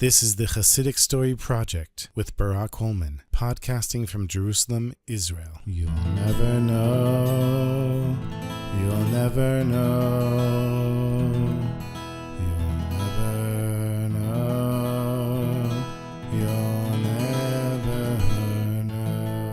This is the Chassidic Story Project with Barak Hullman, podcasting from Jerusalem, Israel. You'll never know, you'll never know, you'll never know, you'll never know.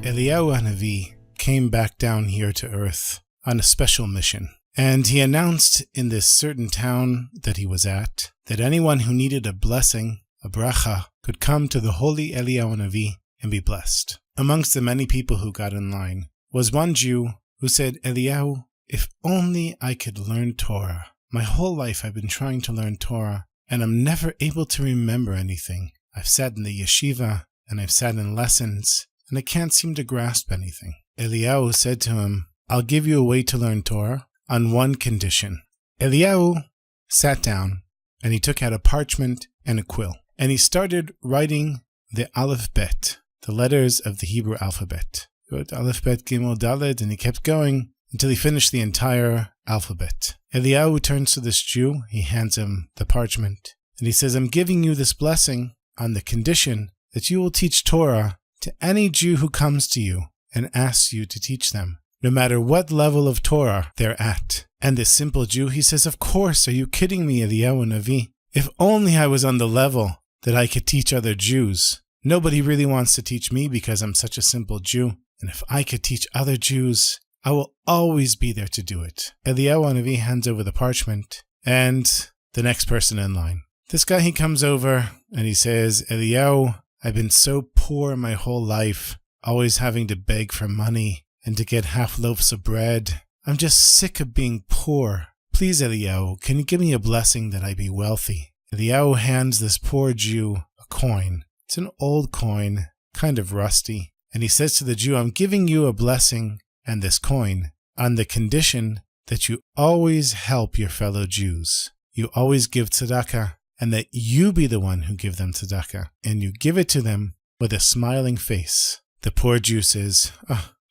Eliyahu HaNavi came back down here to earth on a special mission. And he announced in this certain town that he was at, that anyone who needed a blessing, a bracha, could come to the holy Eliyahu HaNavi and be blessed. Amongst the many people who got in line was one Jew who said, Eliyahu, if only I could learn Torah. My whole life I've been trying to learn Torah, and I'm never able to remember anything. I've sat in the yeshiva, and I've sat in lessons, and I can't seem to grasp anything. Eliyahu said to him, I'll give you a way to learn Torah, on one condition. Eliyahu sat down and he took out a parchment and a quill and he started writing the Aleph Bet, the letters of the Hebrew alphabet. He wrote Aleph Bet Gimel Daled and he kept going until he finished the entire alphabet. Eliyahu turns to this Jew, he hands him the parchment and he says, I'm giving you this blessing on the condition that you will teach Torah to any Jew who comes to you and asks you to teach them, no matter what level of Torah they're at. And this simple Jew, he says, of course, are you kidding me, Eliyahu HaNavi? If only I was on the level that I could teach other Jews. Nobody really wants to teach me because I'm such a simple Jew. And if I could teach other Jews, I will always be there to do it. Eliyahu HaNavi hands over the parchment and the next person in line. This guy, he comes over and he says, Eliyahu, I've been so poor my whole life, always having to beg for money and to get half loaves of bread. I'm just sick of being poor. Please, Eliyahu, can you give me a blessing that I be wealthy? Eliyahu hands this poor Jew a coin. It's an old coin, kind of rusty. And he says to the Jew, I'm giving you a blessing and this coin on the condition that you always help your fellow Jews. You always give tzedakah, and that you be the one who give them tzedakah. And you give it to them with a smiling face. The poor Jew says,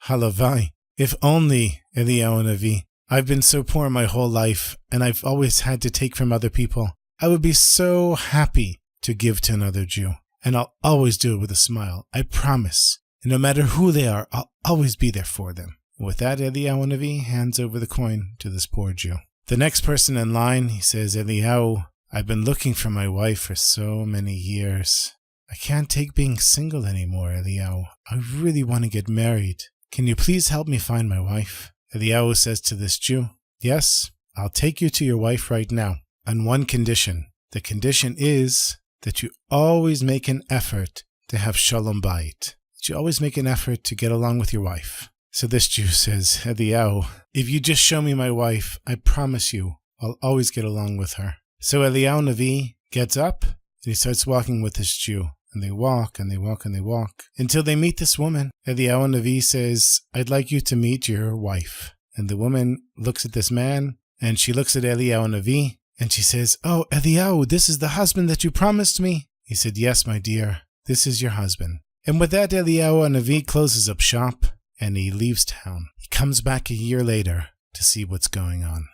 Halavai, if only, Eliyahu HaNavi, I've been so poor my whole life, and I've always had to take from other people. I would be so happy to give to another Jew, and I'll always do it with a smile, I promise. And no matter who they are, I'll always be there for them. With that, Eliyahu HaNavi hands over the coin to this poor Jew. The next person in line, he says, Eliyahu, I've been looking for my wife for so many years. I can't take being single anymore, Eliyahu. I really want to get married. Can you please help me find my wife? Eliyahu says to this Jew, yes, I'll take you to your wife right now, on one condition. The condition is that you always make an effort to have shalom bayit. That you always make an effort to get along with your wife. So this Jew says, Eliyahu, if you just show me my wife, I promise you, I'll always get along with her. So Eliyahu HaNavi gets up and he starts walking with this Jew. And they walk, and they walk, and they walk, until they meet this woman. Eliyahu HaNavi says, I'd like you to meet your wife. And the woman looks at this man, and she looks at Eliyahu HaNavi, and she says, oh, Eliyahu, this is the husband that you promised me. He said, yes, my dear, this is your husband. And with that, Eliyahu HaNavi closes up shop, and he leaves town. He comes back a year later to see what's going on.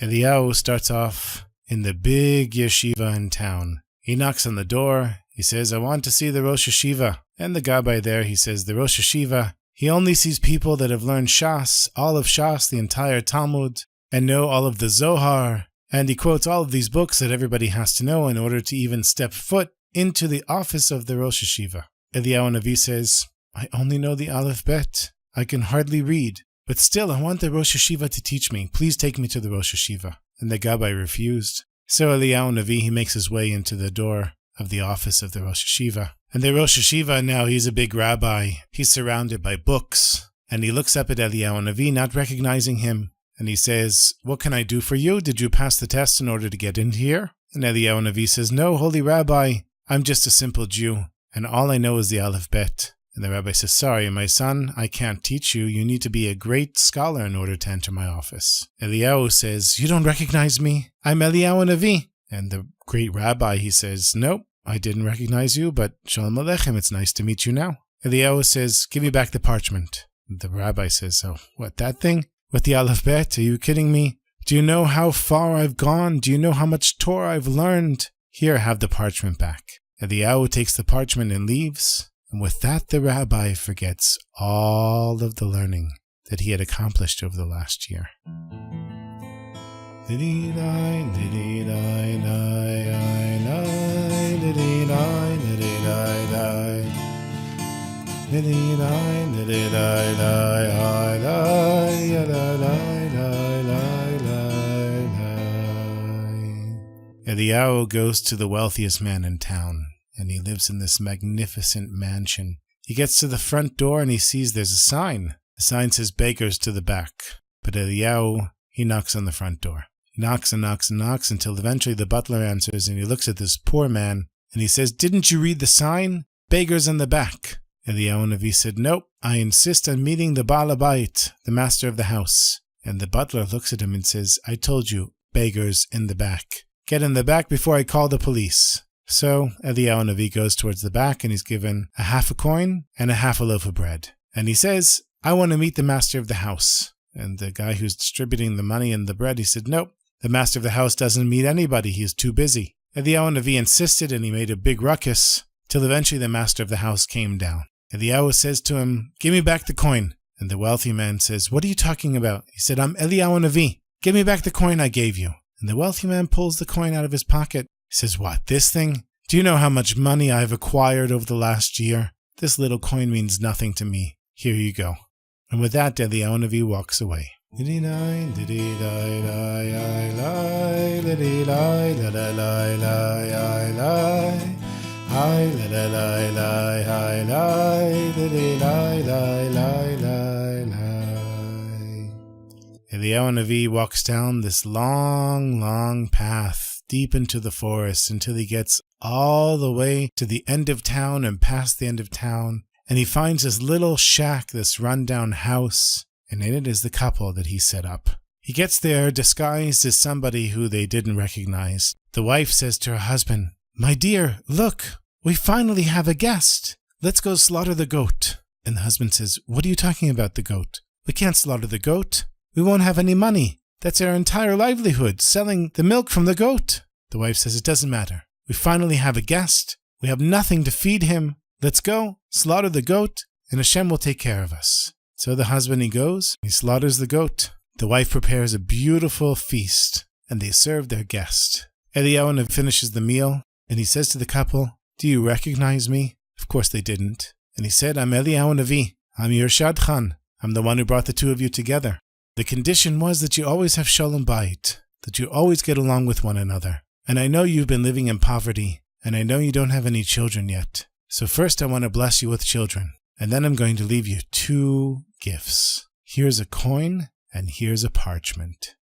Eliyahu starts off in the big yeshiva in town. He knocks on the door. He says, I want to see the Rosh Yeshiva. And the gabbai there, he says, the Rosh Yeshiva, he only sees people that have learned Shas, all of Shas, the entire Talmud, and know all of the Zohar. And he quotes all of these books that everybody has to know in order to even step foot into the office of the Rosh Yeshiva. Eliyahu HaNavi says, I only know the Aleph Bet. I can hardly read. But still, I want the Rosh Yeshiva to teach me. Please take me to the Rosh Yeshiva. And the gabbai refused. So Eliyahu HaNavi, he makes his way into the door of the office of the Rosh Yeshiva. And the Rosh Yeshiva now, he's a big rabbi. He's surrounded by books. And he looks up at Eliyahu HaNavi, not recognizing him. And he says, what can I do for you? Did you pass the test in order to get in here? And Eliyahu HaNavi says, no, holy rabbi, I'm just a simple Jew. And all I know is the Aleph Bet. And the rabbi says, sorry, my son, I can't teach you. You need to be a great scholar in order to enter my office. Eliyahu says, you don't recognize me? I'm Eliyahu HaNavi. And the great rabbi, he says, nope, I didn't recognize you, but Shalom Aleichem, it's nice to meet you now. Eliyahu says, give me back the parchment. The rabbi says, oh, what, that thing? With the Aleph Bet? Are you kidding me? Do you know how far I've gone? Do you know how much Torah I've learned? Here, have the parchment back. Eliyahu takes the parchment and leaves, and with that the rabbi forgets all of the learning that he had accomplished over the last year. Eliyahu goes to the wealthiest man in town, and he lives in this magnificent mansion. He gets to the front door and he sees there's a sign. The sign says beggars to the back. But Eliyahu, he knocks on the front door. He knocks and knocks and knocks until eventually the butler answers, and he looks at this poor man and he says, didn't you read the sign? Beggars in the back. Eliyahu HaNavi said, nope, I insist on meeting the Baal Habayit, the master of the house. And the butler looks at him and says, I told you, beggars in the back. Get in the back before I call the police. So Eliyahu HaNavi goes towards the back and he's given a half a coin and a half a loaf of bread. And he says, I want to meet the master of the house. And the guy who's distributing the money and the bread, he said, nope, the master of the house doesn't meet anybody. He is too busy. Eliyahu HaNavi insisted and he made a big ruckus till eventually the master of the house came down. Eliyahu says to him, give me back the coin. And the wealthy man says, what are you talking about? He said, I'm Eliyahu HaNavi. Give me back the coin I gave you. And the wealthy man pulls the coin out of his pocket. He says, what, this thing? Do you know how much money I've acquired over the last year? This little coin means nothing to me. Here you go. And with that, Eliyahu HaNavi walks away. Eliyahu HaNavi walks down this long path deep into the forest until he gets all the way to the end of town and past the end of town, and he finds this little shack, this rundown house, and in it is the couple that he set up. He gets there disguised as somebody who they didn't recognize. The wife says to her husband, my dear, look, we finally have a guest. Let's go slaughter the goat. And the husband says, what are you talking about, the goat? We can't slaughter the goat. We won't have any money. That's our entire livelihood, selling the milk from the goat. The wife says, it doesn't matter. We finally have a guest. We have nothing to feed him. Let's go, slaughter the goat, and Hashem will take care of us. So the husband, he goes, he slaughters the goat. The wife prepares a beautiful feast, and they serve their guest. Eliyahu HaNavi finishes the meal, and he says to the couple, do you recognize me? Of course they didn't. And he said, I'm Eliyahu HaNavi. I'm your shadchan. I'm the one who brought the two of you together. The condition was that you always have shalom bayit, that you always get along with one another. And I know you've been living in poverty, and I know you don't have any children yet. So first I want to bless you with children, and then I'm going to leave you two gifts. Here's a coin, and here's a parchment.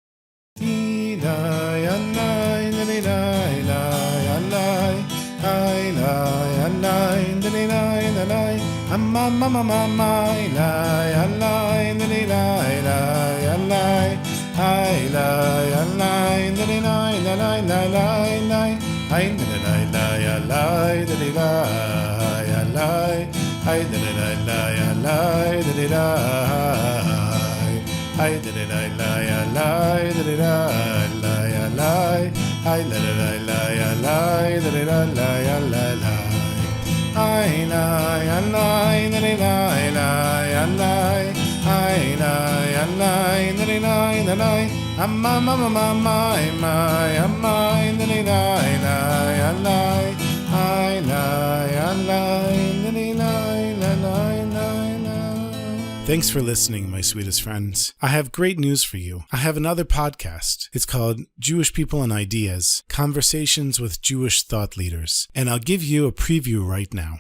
Thanks for listening, my sweetest friends. I have great news for you. I have another podcast. It's called Jewish People and Ideas, Conversations with Jewish Thought Leaders. And I'll give you a preview right now.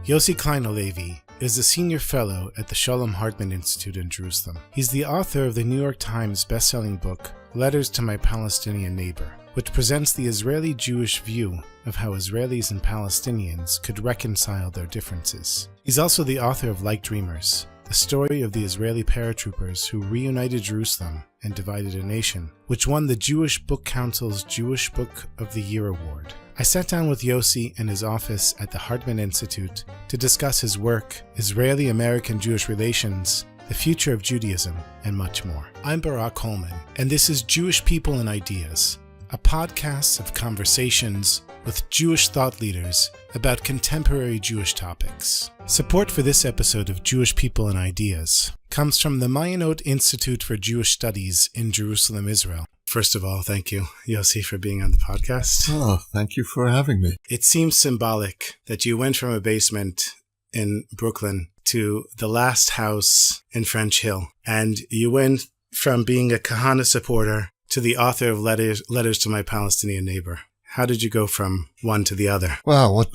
Yossi Klein Halevi is a senior fellow at the Shalom Hartman Institute in Jerusalem. He's the author of the New York Times best-selling book, Letters to My Palestinian Neighbor, which presents the Israeli-Jewish view of how Israelis and Palestinians could reconcile their differences. He's also the author of Like Dreamers, the story of the Israeli paratroopers who reunited Jerusalem and divided a nation, which won the Jewish Book Council's Jewish Book of the Year award. I sat down with Yossi in his office at the Hullman Institute to discuss his work, Israeli-American Jewish relations, the future of Judaism, and much more. I'm Barak Hullman, and this is Jewish People and Ideas, a podcast of conversations with Jewish thought leaders about contemporary Jewish topics. Support for this episode of Jewish People and Ideas comes from the Mayanot Institute for Jewish Studies in Jerusalem, Israel. First of all, thank you, Yossi, for being on the podcast. Oh, thank you for having me. It seems symbolic that you went from a basement in Brooklyn to the last house in French Hill, and you went from being a Kahana supporter to the author of Letters to My Palestinian Neighbor. How did you go from one to the other? Well,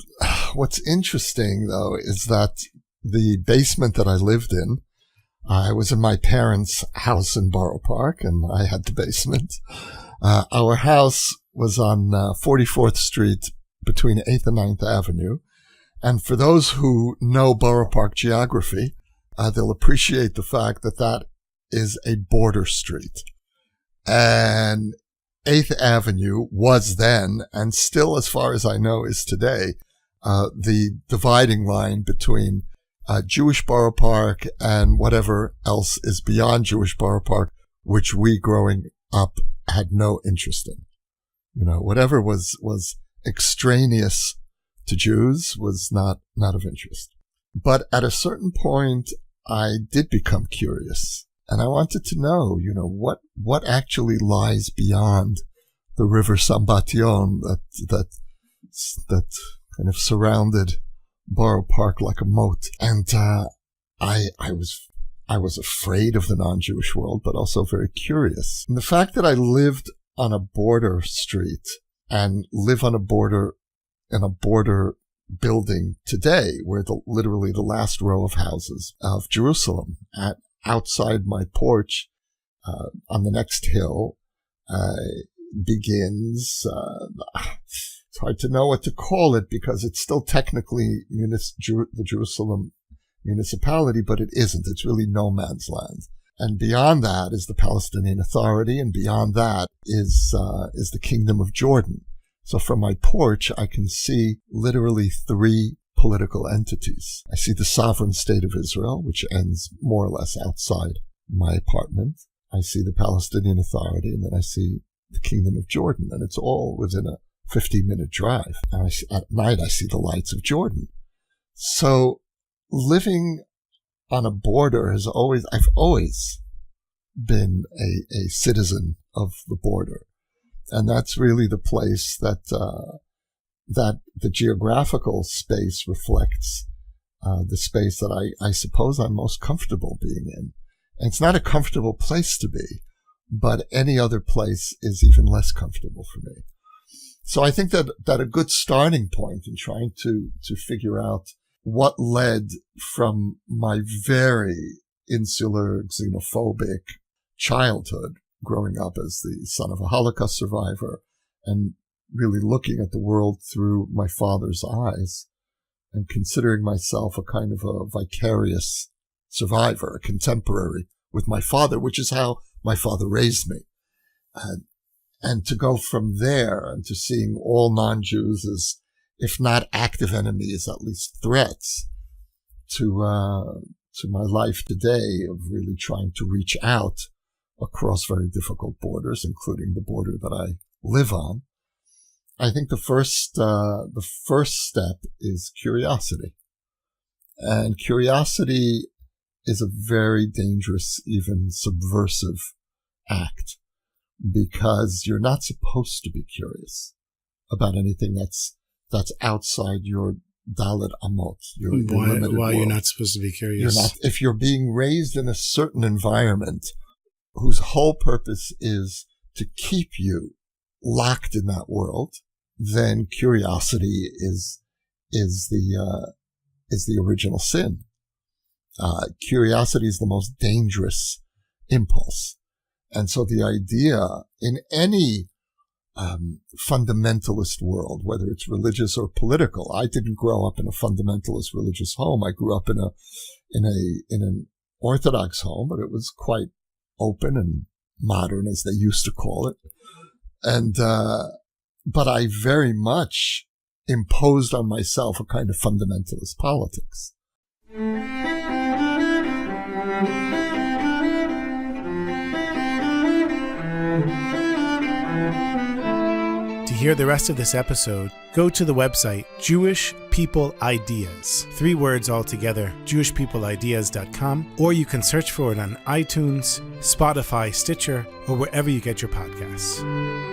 what's interesting, though, is that the basement that I lived in, I was in my parents' house in Borough Park, and I had the basement. Our house was on 44th Street between 8th and 9th Avenue. And for those who know Borough Park geography, they'll appreciate the fact that that is a border street. And 8th Avenue was then, and still as far as I know is today, the dividing line between Jewish Borough Park and whatever else is beyond Jewish Borough Park, which we growing up had no interest in. You know, whatever was extraneous to Jews was not of interest. But at a certain point, I did become curious. And I wanted to know, you know, what actually lies beyond the river Sambation that kind of surrounded Borough Park like a moat. And I was afraid of the non-Jewish world, but also very curious. And the fact that I lived on a border street and live on a border in a border building today, where literally the last row of houses of Jerusalem outside my porch on the next hill begins. It's hard to know what to call it because it's still technically the Jerusalem municipality, but it isn't. It's really no man's land. And beyond that is the Palestinian Authority, and beyond that is the Kingdom of Jordan. So from my porch, I can see literally three political entities. I see the sovereign state of Israel, which ends more or less outside my apartment. I see the Palestinian Authority, and then I see the Kingdom of Jordan, and it's all within a 15-minute drive. And at night, I see the lights of Jordan. So living on a border I've always been a citizen of the border. And that's really the place that the geographical space reflects the space that I suppose I'm most comfortable being in. And it's not a comfortable place to be, but any other place is even less comfortable for me. So I think that a good starting point in trying to figure out what led from my very insular, xenophobic childhood, growing up as the son of a Holocaust survivor and really looking at the world through my father's eyes and considering myself a kind of a vicarious survivor, a contemporary with my father, which is how my father raised me. And to go from there and to seeing all non-Jews as, if not active enemies, at least threats to my life today of really trying to reach out across very difficult borders, including the border that I live on. I think the first step is curiosity. And curiosity is a very dangerous, even subversive act, because you're not supposed to be curious about anything that's outside your Dalet Amot. Why you're not supposed to be curious? If you're being raised in a certain environment whose whole purpose is to keep you locked in that world, then curiosity is the original sin. Curiosity is the most dangerous impulse. And so the idea in any fundamentalist world, whether it's religious or political, I didn't grow up in a fundamentalist religious home. I grew up in an Orthodox home, but it was quite open and modern, as they used to call it. And, but I very much imposed on myself a kind of fundamentalist politics. To hear the rest of this episode, go to the website Jewish People Ideas, 3 words all together, jewishpeopleideas.com, or you can search for it on iTunes, Spotify, Stitcher, or wherever you get your podcasts.